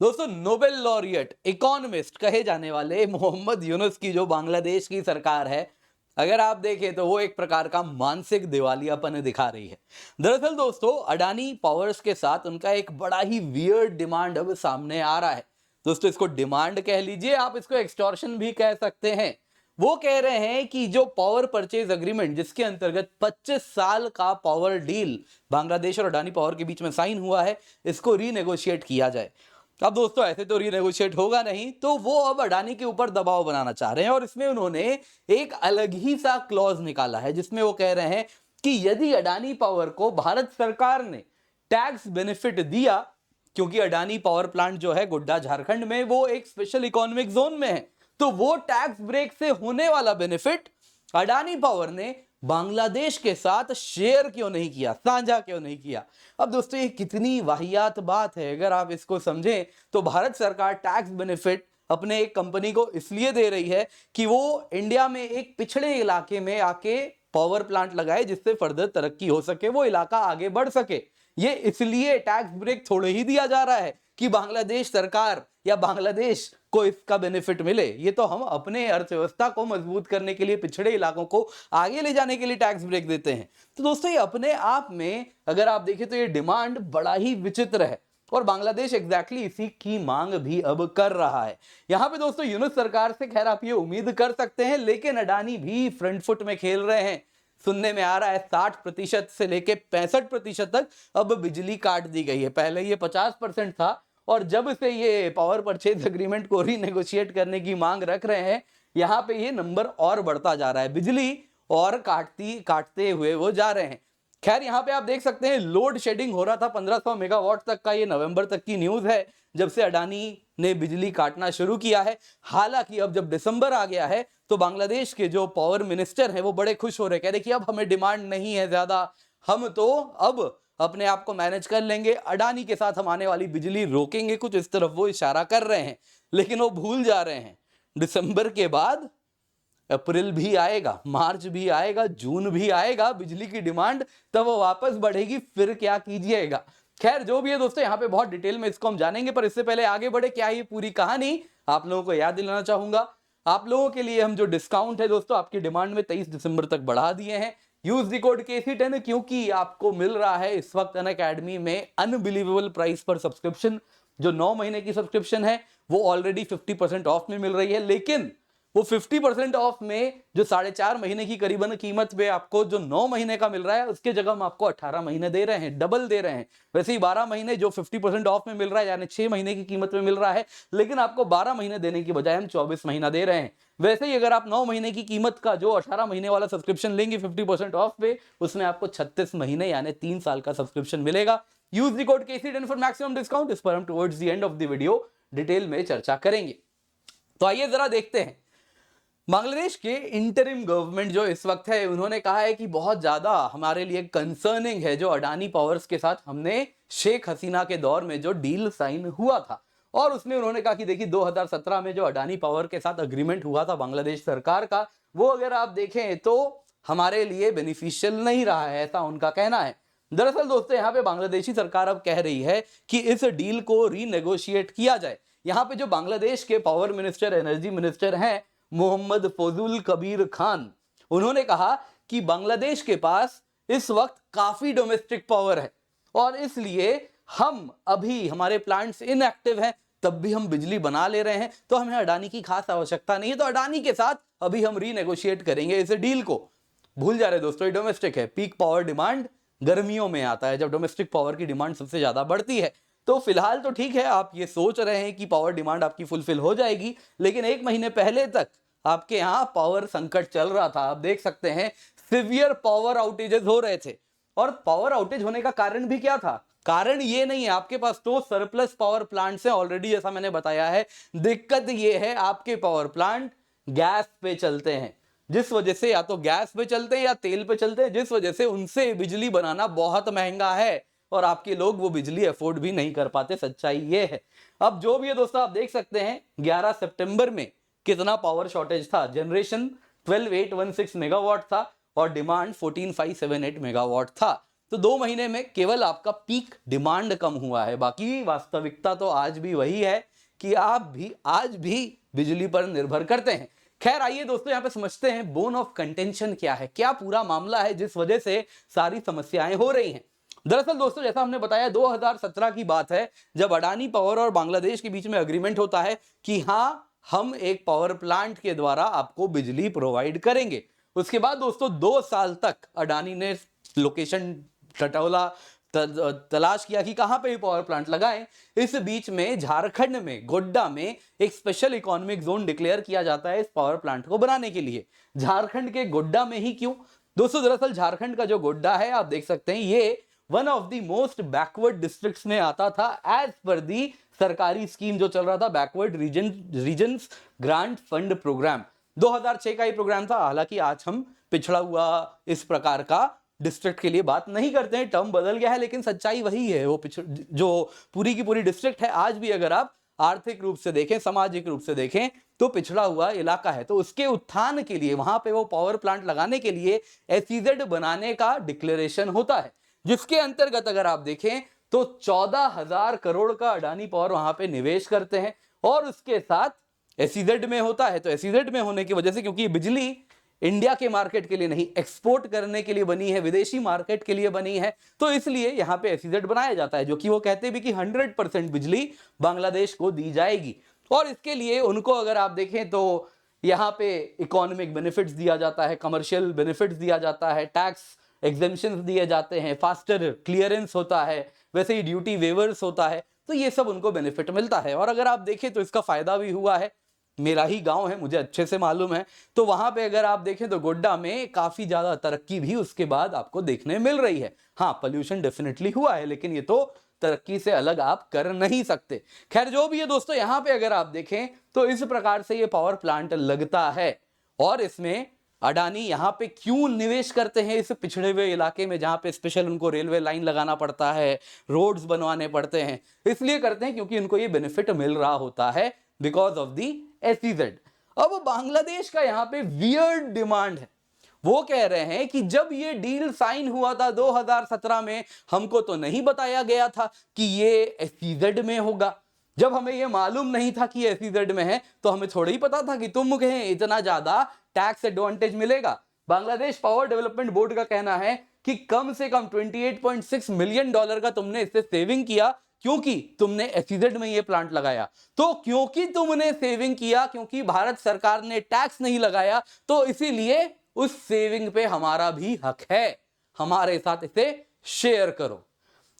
दोस्तों, Nobel laureate economist कहे जाने वाले मोहम्मद यूनुस की जो बांग्लादेश की सरकार है, अगर आप देखें तो वो एक प्रकार का मानसिक दिवालियापन दिखा रही है। दरअसल दोस्तों, अडानी पावर्स के साथ उनका एक बड़ा ही वियर्ड डिमांड अब सामने आ रहा है। दोस्तों, इसको डिमांड कह लीजिए, आप इसको एक्सटॉर्शन भी कह सकते हैं। वो कह रहे हैं कि जो पावर परचेज अग्रीमेंट, जिसके अंतर्गत 25 साल का पावर डील बांग्लादेश और अडानी पावर के बीच में साइन हुआ है, इसको रीनेगोशिएट किया जाए। अब दोस्तों, ऐसे तो रीनेगोशिएट होगा नहीं, तो वो अब अडानी के ऊपर दबाव बनाना चाह रहे हैं और इसमें उन्होंने एक अलग ही सा क्लॉज निकाला है, जिसमें वो कह रहे हैं कि यदि अडानी पावर को भारत सरकार ने टैक्स बेनिफिट दिया, क्योंकि अडानी पावर प्लांट जो है गोड्डा झारखंड में, वो एक स्पेशल इकोनॉमिक जोन में है, तो वो टैक्स ब्रेक से होने वाला बेनिफिट अडानी पावर ने बांग्लादेश के साथ शेयर क्यों नहीं किया, साझा क्यों नहीं किया। अब दोस्तों, ये कितनी वाहियात बात है। अगर आप इसको समझें तो भारत सरकार टैक्स बेनिफिट अपने एक कंपनी को इसलिए दे रही है कि वो इंडिया में एक पिछड़े इलाके में आके पावर प्लांट लगाए, जिससे फर्दर तरक्की हो सके, वो इलाका आगे बढ़ सके। ये इसलिए टैक्स ब्रेक थोड़े ही दिया जा रहा है कि बांग्लादेश सरकार या बांग्लादेश को इसका बेनिफिट मिले। ये तो हम अपने अर्थव्यवस्था को मजबूत करने के लिए, पिछड़े इलाकों को आगे ले जाने के लिए टैक्स ब्रेक देते हैं। तो दोस्तों, ये अपने आप में अगर आप देखें तो ये डिमांड बड़ा ही विचित्र है और बांग्लादेश एग्जैक्टली इसी की मांग भी अब कर रहा है। यहां पे दोस्तों, यूनुस सरकार से खैर आप ये उम्मीद कर सकते हैं, लेकिन अडानी भी फ्रंट फुट में खेल रहे हैं। सुनने में आ रहा है 60% से लेके 65% तक अब बिजली काट दी गई है। पहले ये 50% था और जब से ये पावर परचेज अग्रीमेंट को रीनेगोशिएट करने की मांग रख रहे हैं, यहां पे ये नंबर और बढ़ता जा रहा है, बिजली और काटते हुए वो जा रहे हैं। खैर, यहां पे आप देख सकते हैं लोड शेडिंग हो रहा था 1500 मेगावाट तक का, ये नवंबर तक की न्यूज है, जब से अडानी ने बिजली काटना शुरू किया है। हालांकि अब जब दिसंबर आ गया है तो बांग्लादेश के जो पावर मिनिस्टर हैं वो बड़े खुश हो रहे हैं, कह रहे कि अब हमें डिमांड नहीं है ज्यादा, हम तो अब अपने आप को मैनेज कर लेंगे, अडानी के साथ हम आने वाली बिजली रोकेंगे, कुछ इस तरफ वो इशारा कर रहे हैं। लेकिन वो भूल जा रहे हैं, दिसंबर के बाद अप्रैल भी आएगा, मार्च भी आएगा, जून भी आएगा, बिजली की डिमांड तब वापस बढ़ेगी, फिर क्या कीजिएगा। खैर, जो भी है दोस्तों, यहाँ पे बहुत डिटेल में इसको हम जानेंगे, पर इससे पहले आगे बढ़े क्या ये पूरी कहानी, आप लोगों को याद दिलाना चाहूंगा। आप लोगों के लिए हम जो डिस्काउंट है दोस्तों, आपकी डिमांड में 23 दिसंबर तक बढ़ा दिए हैं। यूज द कोड KC10, क्योंकि आपको मिल रहा है इस वक्त अनअकैडमी में अनबिलीवेबल प्राइस पर सब्सक्रिप्शन। जो 9 महीने की सब्सक्रिप्शन है वो ऑलरेडी 50% ऑफ में मिल रही है, लेकिन वो 50% ऑफ में जो 4.5 महीने की करीबन कीमत पे आपको जो 9 महीने का मिल रहा है, उसके जगह हम आपको 18 महीने दे रहे हैं, डबल दे रहे हैं। वैसे ही 12 महीने जो 50% ऑफ में मिल रहा है, यानी 6 महीने की कीमत में मिल रहा है, लेकिन आपको 12 महीने देने की बजाय हम 24 महीना दे रहे हैं। वैसे ही अगर आप 9 महीने की कीमत का जो 18 महीने वाला सब्सक्रिप्शन लेंगे 50% ऑफ पे, उसमें आपको 36 महीने यानी 3 साल का सब्सक्रिप्शन मिलेगा। Use the code KC10 for maximum discount. इस पर हम towards the end of the video detail में चर्चा करेंगे। तो आइए जरा देखते हैं, बांग्लादेश के इंटरिम गवर्नमेंट जो इस वक्त है, उन्होंने कहा है कि बहुत ज्यादा हमारे लिए कंसर्निंग है जो अडानी पावर्स के साथ हमने शेख हसीना के दौर में जो डील साइन हुआ था। और उसमें उन्होंने कहा कि देखिए 2017 में जो अडानी पावर के साथ अग्रीमेंट हुआ था बांग्लादेश सरकार का, वो अगर आप देखें तो हमारे लिए बेनिफिशियल नहीं रहा है, ऐसा उनका कहना है। दरअसल दोस्तों, यहाँ पे बांग्लादेशी सरकार अब कह रही है कि इस डील को रीनेगोशिएट किया जाए। यहाँ पे जो बांग्लादेश के पावर मिनिस्टर, एनर्जी मिनिस्टर हैं, मोहम्मद फजल कबीर खान, उन्होंने कहा कि बांग्लादेश के पास इस वक्त काफी डोमेस्टिक पावर है और इसलिए हम अभी, हमारे प्लांट्स इनएक्टिव हैं, तब भी हम बिजली बना ले रहे हैं, तो हमें अडानी की खास आवश्यकता नहीं है, तो अडानी के साथ अभी हम रीनेगोशिएट करेंगे इस डील को। भूल जा रहे दोस्तों, ये डोमेस्टिक है। पीक पावर डिमांड गर्मियों में आता है, जब डोमेस्टिक पावर की डिमांड सबसे ज्यादा बढ़ती है। तो फिलहाल तो ठीक है, आप ये सोच रहे हैं कि पावर डिमांड आपकी फुलफिल हो जाएगी, लेकिन 1 महीने पहले तक आपके यहां पावर संकट चल रहा था। आप देख सकते हैं सिवियर पावर आउटेजेस हो रहे थे। और पावर आउटेज होने का कारण भी क्या था? कारण ये नहीं है, आपके पास तो सरप्लस पावर प्लांट्स हैं ऑलरेडी, जैसा मैंने बताया है। दिक्कत ये है, आपके पावर प्लांट गैस पे चलते हैं, जिस वजह से या तो गैस पे चलते हैं या तेल पे चलते हैं, जिस वजह से उनसे बिजली बनाना बहुत महंगा है और आपके लोग वो बिजली अफोर्ड भी नहीं कर पाते। सच्चाई ये है। अब जो भी है दोस्तों, आप देख सकते हैं 11 सितंबर में कितना पावर शॉर्टेज था। जनरेशन 12816 मेगावाट था और डिमांड 14578 मेगावाट था। तो 2 महीने में केवल आपका पीक डिमांड कम हुआ है। बाकी वास्तविकता तो आज भी वही है कि आप भी आज भी बिजली पर निर्भर करते हैं। खैर आइए दोस्तों यहाँ पे समझते हैं बोन ऑफ कंटेंशन क्या है, क्या पूरा मामला है जिस वजह से सारी समस्याएं हो रही हैं। दरअसल दोस्तों जैसा हमने बताया 2017 की बात है जब अडानी पावर और बांग्लादेश के बीच में एग्रीमेंट होता है कि हाँ हम एक पावर प्लांट के द्वारा आपको बिजली प्रोवाइड करेंगे। उसके बाद दोस्तों 2 साल तक अडानी ने लोकेशन टटोला, तलाश किया कि कहां पे ये पावर प्लांट लगाएं। इस बीच में झारखंड में गोड्डा में एक स्पेशल इकोनॉमिक जोन डिक्लेयर किया जाता है इस पावर प्लांट को बनाने के लिए। झारखंड के गोड्डा में ही क्यों दोस्तों? दरअसल झारखंड का जो गोड्डा है आप देख सकते हैं ये one of the most backward districts में आता था एज पर दी सरकारी स्कीम जो चल रहा था backward regions grant fund programme. 2006 का ही प्रोग्राम था। हालांकि आज हम पिछड़ा हुआ इस प्रकार का डिस्ट्रिक्ट के लिए बात नहीं करते हैं, टर्म बदल गया है, लेकिन सच्चाई वही है। वो जो पूरी की पूरी डिस्ट्रिक्ट है आज भी अगर आप आर्थिक रूप से देखें, सामाजिक रूप से देखें तो पिछड़ा हुआ इलाका है। तो उसके उत्थान के लिए वहां पे वो पावर प्लांट लगाने के लिए SEZ बनाने का डिक्लेरेशन होता है, जिसके अंतर्गत अगर आप देखें तो 14,000 करोड़ का अडानी पावर वहां पे निवेश करते हैं और उसके साथ SEZ में होता है। तो SEZ में होने की वजह से, क्योंकि बिजली इंडिया के मार्केट के लिए नहीं एक्सपोर्ट करने के लिए बनी है, विदेशी मार्केट के लिए बनी है, तो इसलिए यहां पे SEZ बनाया जाता है, जो कि वो कहते भी कि 100% बिजली बांग्लादेश को दी जाएगी। और इसके लिए उनको अगर आप देखें तो यहां पे इकोनॉमिक बेनिफिट्स दिया जाता है, कमर्शियल बेनिफिट्स दिया जाता है, टैक्स एग्जेम्पशंस दिए जाते हैं, फास्टर क्लियरेंस होता है, वैसे ही ड्यूटी वेवर्स होता है, तो ये सब उनको बेनिफिट मिलता है। और अगर आप देखें तो इसका फायदा भी हुआ है। मेरा ही गांव है, मुझे अच्छे से मालूम है। तो वहां पे अगर आप देखें तो गोड्डा में काफी ज्यादा तरक्की भी उसके बाद आपको देखने मिल रही है। हाँ पोल्यूशन डेफिनेटली हुआ है, लेकिन ये तो तरक्की से अलग आप कर नहीं सकते। खैर जो भी है दोस्तों, यहां पे अगर आप देखें तो इस प्रकार से ये पावर प्लांट लगता है। और इसमें अडानी यहां पे क्यों निवेश करते हैं इस पिछड़े हुए इलाके में, जहां पे स्पेशल उनको रेलवे लाइन लगाना पड़ता है, रोड्स बनवाने पड़ते हैं? इसलिए करते हैं क्योंकि उनको ये बेनिफिट मिल रहा होता है बिकॉज ऑफ दी SEZ। अब बांग्लादेश का यहां पे वियर्ड डिमांड है। वो कह रहे हैं कि जब ये डील साइन हुआ था 2017 में, हमको तो नहीं बताया गया था कि ये SEZ में होगा। जब हमें ये मालूम नहीं था कि SEZ में है तो हमें थोड़ा ही पता था कि तुम्हें इतना ज्यादा टैक्स एडवांटेज मिलेगा। बांग्लादेश पावर डेवलपमेंट बोर्ड का कहना है कि कम से कम $28.6 मिलियन का तुमने इससे सेविंग किया क्योंकि तुमने SEZ में ये प्लांट लगाया। तो क्योंकि तुमने सेविंग किया, क्योंकि भारत सरकार ने टैक्स नहीं लगाया, तो इसीलिए उस सेविंग पे हमारा भी हक है, हमारे साथ इसे शेयर करो।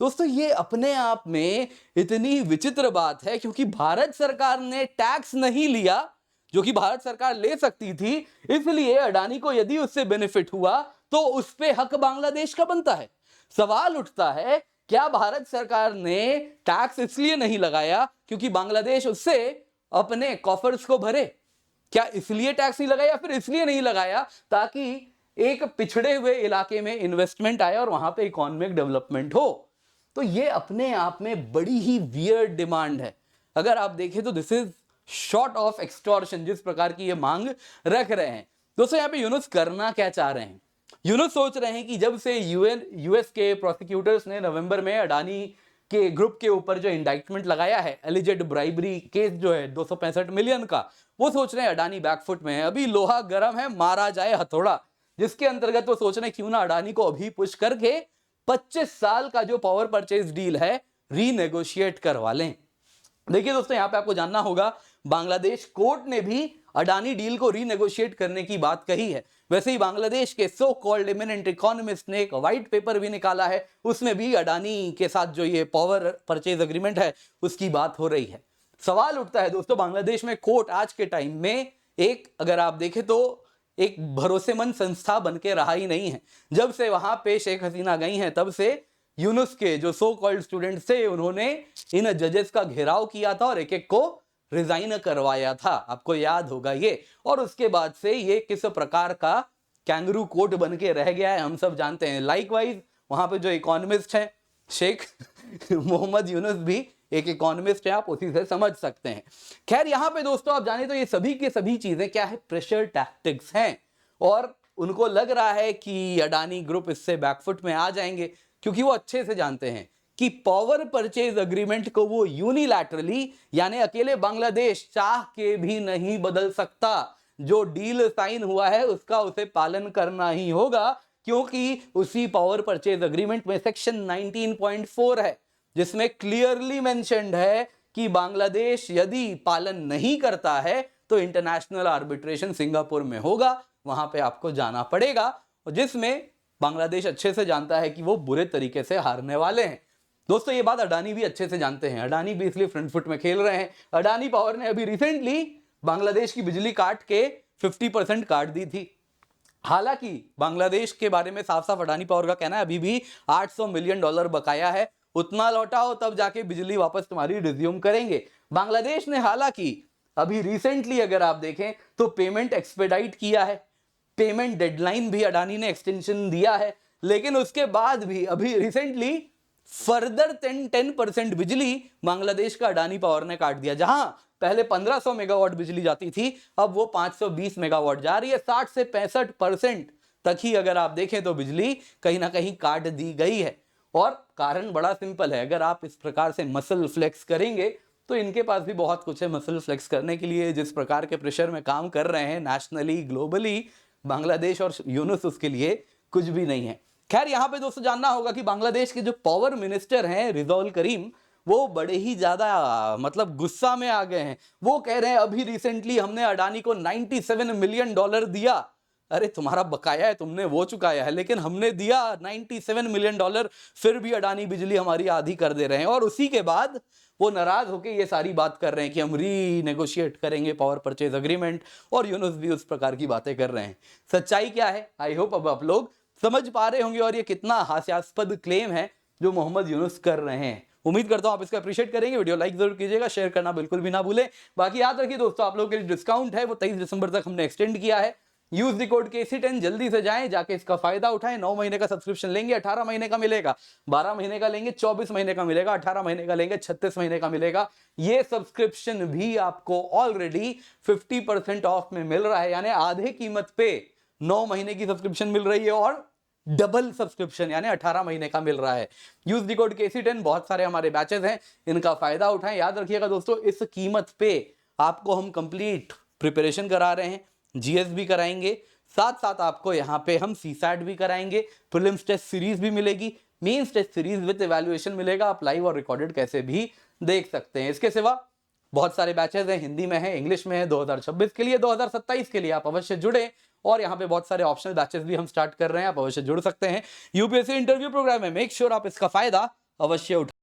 दोस्तों ये अपने आप में इतनी विचित्र बात है, क्योंकि भारत सरकार ने टैक्स नहीं लिया जो कि भारत सरकार ले सकती थी, इसलिए अडानी को यदि उससे बेनिफिट हुआ तो उस पे हक बांग्लादेश का बनता है। सवाल उठता है क्या भारत सरकार ने टैक्स इसलिए नहीं लगाया क्योंकि बांग्लादेश उससे अपने कॉफर्स को भरे? क्या इसलिए टैक्स नहीं लगाया, फिर इसलिए नहीं लगाया ताकि एक पिछड़े हुए इलाके में इन्वेस्टमेंट आए और वहां पे इकोनॉमिक डेवलपमेंट हो? तो ये अपने आप में बड़ी ही वियर्ड डिमांड है। अगर आप देखें तो this is short of extortion, जिस प्रकार की ये मांग रख रहे हैं। दोस्तों यहाँ पे यूनुस करना क्या चाह रहे हैं? यूनुस सोच रहे हैं कि जब से यूएस के प्रोसिक्यूटर्स ने नवंबर में अडानी के ग्रुप के ऊपर जो इंडाइटमेंट लगाया है, एलिजेड ब्राइबरी केस जो है 265 मिलियन का, वो सोच रहे हैं अडानी बैकफुट में है, अभी लोहा गर्म है, मारा जाए हथौड़ा। जिसके अंतर्गत वो सोच रहे हैं क्यों ना अडानी को अभी पुश करके 25 साल का जो पावर परचेज डील है रीनेगोशिएट करवा लें। देखिए दोस्तों यहां पे आपको जानना होगा बांग्लादेश कोर्ट ने भी अडानी डील को रीनेगोशिएट करने की बात कही है। वैसे ही बांग्लादेश के सो कॉल्ड एमिनेंट इकोनॉमिस्ट ने एक व्हाइट पेपर भी निकाला है, उसमें भी अडानी के साथ जो ये पावर परचेज एग्रीमेंट है उसकी बात हो रही है। सवाल उठता है दोस्तों, बांग्लादेश में कोर्ट आज के टाइम में एक, अगर आप देखें तो एक भरोसेमंद संस्था बन के रहा ही नहीं है। जब से वहां पे शेख हसीना गई हैं तब से यूनुस के जो सो कॉल्ड स्टूडेंट्स थे उन्होंने इन जजेस का घेराव किया था और एक एक को रिजाइन करवाया था, आपको याद होगा ये। और उसके बाद से ये किस प्रकार का कैंगरू कोर्ट बन के रह गया है हम सब जानते हैं। लाइकवाइज वहां पे जो इकोनॉमिस्ट हैं शेख मोहम्मद यूनुस भी एक इकोनॉमिस्ट है, आप उसी से समझ सकते हैं। खैर यहाँ पे दोस्तों आप जाने तो ये सभी के सभी चीजें क्या है, प्रेशर टैक्टिक्स हैं। और उनको लग रहा है कि अडानी ग्रुप इससे बैकफुट में आ जाएंगे। क्योंकि वो अच्छे से जानते हैं कि पावर परचेज अग्रीमेंट को वो यूनिलैटरली यानी अकेले बांग्लादेश चाह के भी नहीं बदल सकता। जो डील साइन हुआ है उसका उसे पालन करना ही होगा, क्योंकि उसी पावर परचेज अग्रीमेंट में सेक्शन 19.4 है जिसमें क्लियरली मेंशन्ड है कि बांग्लादेश यदि पालन नहीं करता है तो इंटरनेशनल आर्बिट्रेशन सिंगापुर में होगा, वहां पे आपको जाना पड़ेगा, और जिसमें बांग्लादेश अच्छे से जानता है कि वो बुरे तरीके से हारने वाले हैं। दोस्तों ये बात अडानी भी अच्छे से जानते हैं, अडानी भी इसलिए फ्रंट फुट में खेल रहे हैं। अडानी पावर ने अभी रिसेंटली बांग्लादेश की बिजली काट के 50% काट दी थी। हालांकि बांग्लादेश के बारे में साफ साफ अडानी पावर का कहना है अभी भी $800 मिलियन बकाया है, उतना लौटाओ तब जाके बिजली वापस तुम्हारी रिज्यूम करेंगे। बांग्लादेश ने हालांकि अभी रिसेंटली अगर आप देखें तो पेमेंट एक्सपेडाइट किया है, पेमेंट डेडलाइन भी अडानी ने एक्सटेंशन दिया है, लेकिन उसके बाद भी अभी रिसेंटली फर्दर 10% बिजली बांग्लादेश का अडानी पावर ने काट दिया। जहां पहले 1500 मेगावाट बिजली जाती थी अब वो 520 मेगावाट जा रही है। 60 से 65% तक ही अगर आप देखें तो बिजली कहीं ना कहीं काट दी गई है। और कारण बड़ा सिंपल है, अगर आप इस प्रकार से मसल फ्लेक्स करेंगे तो इनके पास भी बहुत कुछ है मसल फ्लेक्स करने के लिए। जिस प्रकार के प्रेशर में काम कर रहे हैं नेशनली ग्लोबली, बांग्लादेश और यूनुस उसके लिए कुछ भी नहीं है। खैर यहाँ पे दोस्तों जानना होगा कि बांग्लादेश के जो पावर मिनिस्टर हैं रिजौल करीम, वो बड़े ही ज्यादा मतलब गुस्सा में आ गए हैं। वो कह रहे हैं अभी रिसेंटली हमने अडानी को $97 मिलियन दिया। अरे तुम्हारा बकाया है, तुमने वो चुकाया है, लेकिन हमने दिया $97 मिलियन, फिर भी अडानी बिजली हमारी आधी कर दे रहे हैं। और उसी के बाद वो नाराज होकर ये सारी बात कर रहे हैं कि हम रीनेगोशिएट करेंगे पावर परचेज अग्रीमेंट, और यूनुस भी उस प्रकार की बातें कर रहे हैं। सच्चाई क्या है आई होप अब आप लोग समझ पा रहे होंगे, और ये कितना हास्यास्पद क्लेम है जो मोहम्मद यूनुस कर रहे हैं। उम्मीद करता हूं आप इसको अप्रिशिएट करेंगे। वीडियो लाइक जरूर कीजिएगा, शेयर करना बिल्कुल भी ना भूलें। बाकी याद रखिए दोस्तों, आप लोगों के लिए डिस्काउंट है वो 23 दिसंबर तक हमने एक्सटेंड किया है। यूज द कोड KC10, जल्दी से जाएं, जाके इसका फायदा उठाएं। 9 महीने का सब्सक्रिप्शन लेंगे 18 महीने का मिलेगा, 12 महीने का लेंगे 24 महीने का मिलेगा, 18 महीने का लेंगे 36 महीने का मिलेगा। ये सब्सक्रिप्शन भी आपको ऑलरेडी 50% ऑफ में मिल रहा है, यानी आधे कीमत पे 9 महीने की सब्सक्रिप्शन मिल रही है और डबल सब्सक्रिप्शन यानी 18 महीने का मिल रहा है। यूज द कोड KC10, बहुत सारे हमारे बैचेस हैं, इनका फायदा उठाएं। याद रखिएगा दोस्तों, इस कीमत पे आपको हम कंप्लीट प्रिपरेशन करा रहे हैं, GS भी कराएंगे, साथ साथ आपको यहाँ पे हम CSAT भी कराएंगे, प्रीलिम्स टेस्ट सीरीज भी मिलेगी, mains test series with evaluation मिलेगा। आप लाइव और रिकॉर्डेड कैसे भी देख सकते हैं। इसके सिवा बहुत सारे बैचेस हैं, हिंदी में है, इंग्लिश में है। 2026 के लिए, 2027 के लिए आप अवश्य जुड़े, और यहाँ पे बहुत सारे ऑप्शनल बैचेस भी हम स्टार्ट कर रहे हैं, आप अवश्य जुड़ सकते हैं। यूपीएससी इंटरव्यू प्रोग्राम है, मेक श्योर आप इसका फायदा अवश्य उठाएं।